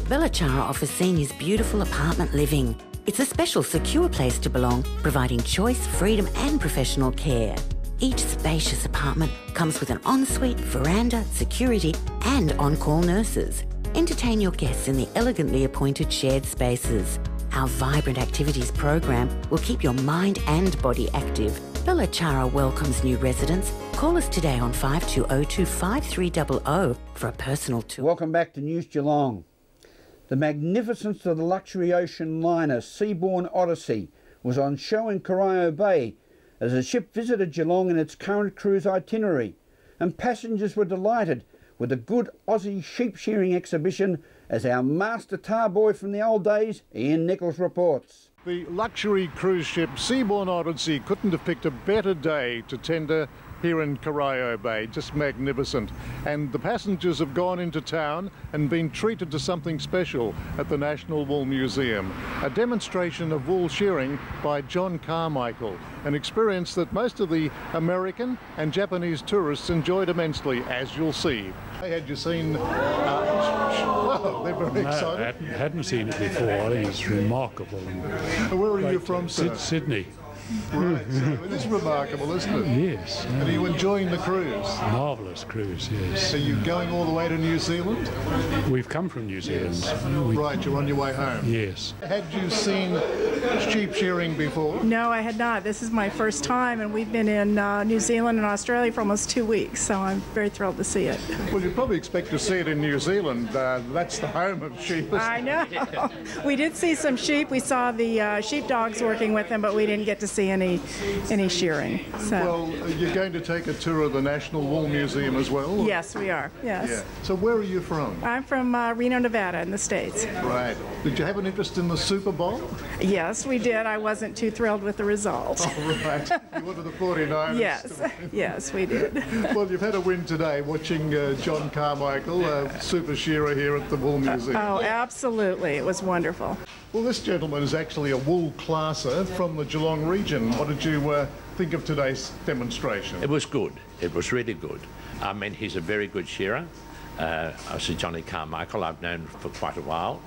Belachara offers seniors beautiful apartment living. It's a special, secure place to belong, providing choice, freedom and professional care. Each spacious apartment comes with an ensuite, veranda, security and on-call nurses. Entertain your guests in the elegantly appointed shared spaces. Our vibrant activities program will keep your mind and body active. Belachara welcomes new residents. Call us today on 5202 5300 for a personal tour. Welcome back to News Geelong. The magnificence of the luxury ocean liner Seabourn Odyssey was on show in Corio Bay as the ship visited Geelong in its current cruise itinerary, and passengers were delighted with a good Aussie sheep shearing exhibition, as our master tar boy from the old days, Ian Nichols, reports. The luxury cruise ship Seabourn Odyssey couldn't have picked a better day to tender here in Corio Bay. Just magnificent. And the passengers have gone into town and been treated to something special at the National Wool Museum. A demonstration of wool shearing by John Carmichael, an experience that most of the American and Japanese tourists enjoyed immensely, as you'll see. Had you seen... oh, they're very excited. I hadn't seen it before. I think it's remarkable. Where are you from, sir? Sydney. Right, so it is remarkable, isn't it? Yes. And are you enjoying the cruise? Marvellous cruise, yes. Are you going all the way to New Zealand? We've come from New Zealand. Yes. Right, you're on your way home? Yes. Had you seen sheep shearing before? No, I had not. This is my first time, and we've been in New Zealand and Australia for almost 2 weeks, so I'm very thrilled to see it. Well, you'd probably expect to see it in New Zealand. That's the home of sheep. I know. We did see some sheep. We saw the sheepdogs working with them, but we didn't get to see any shearing. So. Well, you're going to take a tour of the National Wool Museum as well? Or? Yes, we are. Yes. Yeah. So where are you from? I'm from Reno, Nevada, in the States. Right. Did you have an interest in the Super Bowl? Yes, we did. I wasn't too thrilled with the result. Oh, right. You wanted the 49ers? Yes. Yes, we did. Well, you've had a win today watching John Carmichael, super shearer here at the Wool Museum. Oh, absolutely. It was wonderful. Well, this gentleman is actually a wool classer from the Geelong region. What did you think of today's demonstration? It was good. It was really good. I mean, he's a very good shearer. Sir Johnny Carmichael, I've known for quite a while,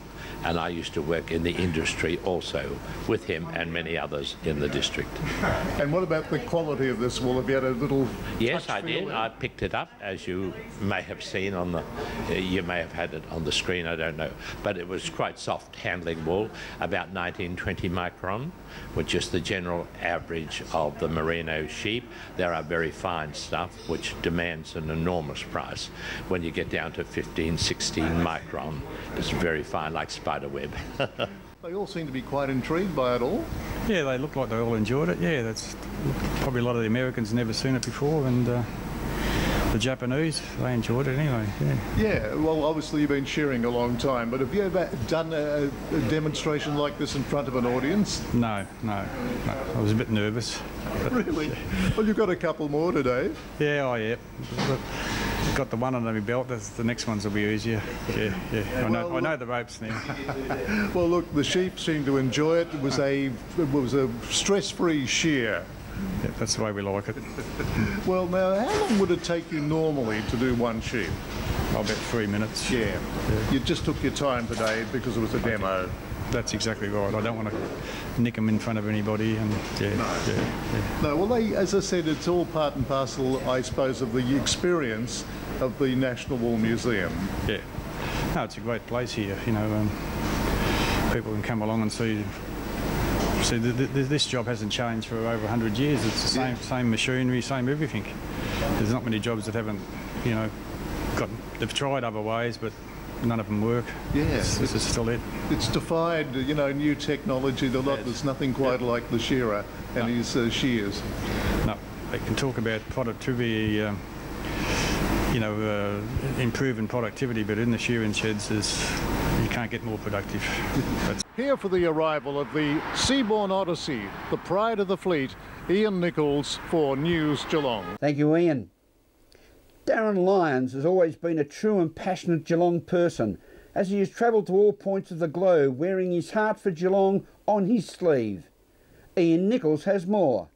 and I used to work in the industry also with him and many others in the district. And what about the quality of this wool? Have you had a little Yes, I did. I picked it up, as you may have seen on the, you may have had it on the screen, I don't know, but it was quite soft handling wool, about 19-20 micron, which is the general average of the merino sheep. There are very fine stuff which demands an enormous price. When you get down to 15-16 micron, it's very fine, like spider web. They all seem to be quite intrigued by it all. Yeah, they look like they all enjoyed it. Yeah, that's probably a lot of the Americans never seen it before, and the Japanese, they enjoyed it anyway. Yeah. Yeah. Well, obviously you've been shearing a long time, but have you ever done a demonstration like this in front of an audience? No. I was a bit nervous. Really? Well, you've got a couple more today. Yeah, yeah. Got the one under my belt. The next ones will be easier. Yeah. I know the ropes now. Well, look, the sheep seem to enjoy it. It was a stress-free shear. Yeah, that's the way we like it. Well, now, how long would it take you normally to do one sheep? About 3 minutes. Yeah. You just took your time today because it was a demo. That's exactly right. I don't want to nick them in front of anybody. And No, well, as I said, it's all part and parcel, I suppose, of the experience of the National Wool Museum. Yeah. No, it's a great place here. You know, people can come along and see. See, this job hasn't changed for over 100 years. It's the same machinery, same everything. There's not many jobs that haven't, you know, they've tried other ways, but none of them work. Yeah. This is still it. It's defied, you know, new technology. There's nothing quite like the shearer and his shears. No, they can talk about productivity, you know, improving productivity, but in the shearing sheds, you can't get more productive. Here for the arrival of the Seabourn Odyssey, the pride of the fleet, Ian Nichols for News Geelong. Thank you, Ian. Darren Lyons has always been a true and passionate Geelong person, as he has travelled to all points of the globe wearing his heart for Geelong on his sleeve. Ian Nichols has more.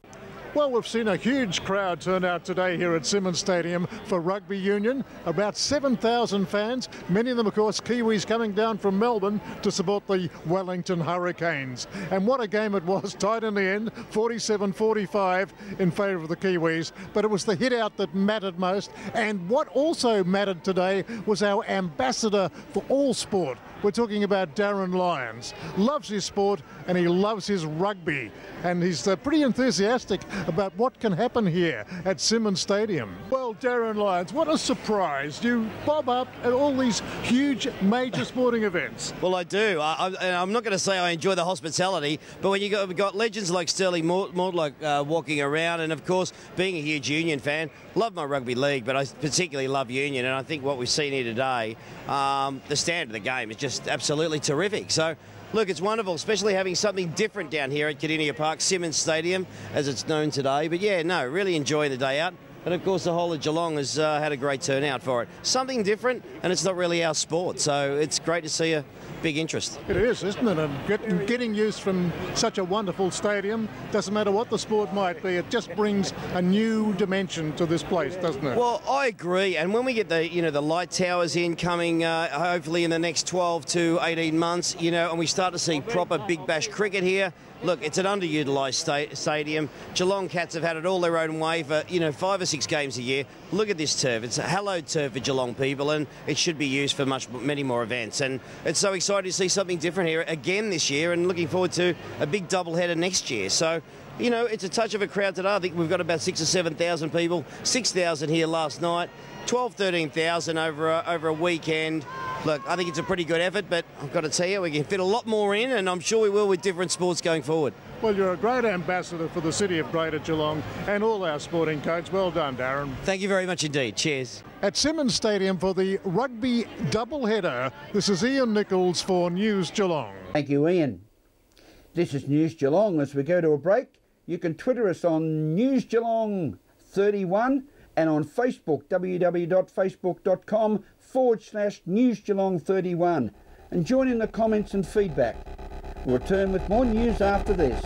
Well, we've seen a huge crowd turn out today here at Simmons Stadium for rugby union. About 7,000 fans, many of them, of course, Kiwis coming down from Melbourne to support the Wellington Hurricanes. And what a game it was, tied in the end, 47-45 in favour of the Kiwis. But it was the hit out that mattered most. And what also mattered today was our ambassador for all sport. We're talking about Darren Lyons. Loves his sport and he loves his rugby. And he's pretty enthusiastic about what can happen here at Simmons Stadium. Well, Darren Lyons, what a surprise. You bob up at all these huge major sporting events. Well, I do. I'm not going to say I enjoy the hospitality, but when you've got legends like Sterling Mortlock walking around, and of course, being a huge Union fan, love my rugby league, but I particularly love Union, and I think what we've seen here today, the standard of the game is just absolutely terrific. So, look, it's wonderful, especially having something different down here at Kardinia Park, Simmons Stadium, as it's known today. But yeah, no, really enjoying the day out. And of course, the whole of Geelong has had a great turnout for it. Something different, and it's not really our sport, so it's great to see a big interest. It is, isn't it? And getting use from such a wonderful stadium, doesn't matter what the sport might be, it just brings a new dimension to this place, doesn't it? Well, I agree. And when we get the, the light towers in coming, hopefully in the next 12 to 18 months, and we start to see proper Big Bash cricket here. Look, it's an underutilised stadium. Geelong Cats have had it all their own way for, 5 or 6 games a year. Look at this turf. It's a hallowed turf for Geelong people, and it should be used for many more events. And it's so exciting to see something different here again this year, and looking forward to a big doubleheader next year. So, it's a touch of a crowd today. I think we've got about 6,000 or 7,000 people. 6,000 here last night. 13,000 over a weekend. Look, I think it's a pretty good effort, but I've got to tell you, we can fit a lot more in, and I'm sure we will with different sports going forward. Well, you're a great ambassador for the city of Greater Geelong and all our sporting codes. Well done, Darren. Thank you very much indeed. Cheers. At Simmons Stadium for the rugby doubleheader, this is Ian Nichols for News Geelong. Thank you, Ian. This is News Geelong. As we go to a break, you can Twitter us on News Geelong 31 and on Facebook, www.facebook.com/News Geelong 31. And join in the comments and feedback. We'll return with more news after this.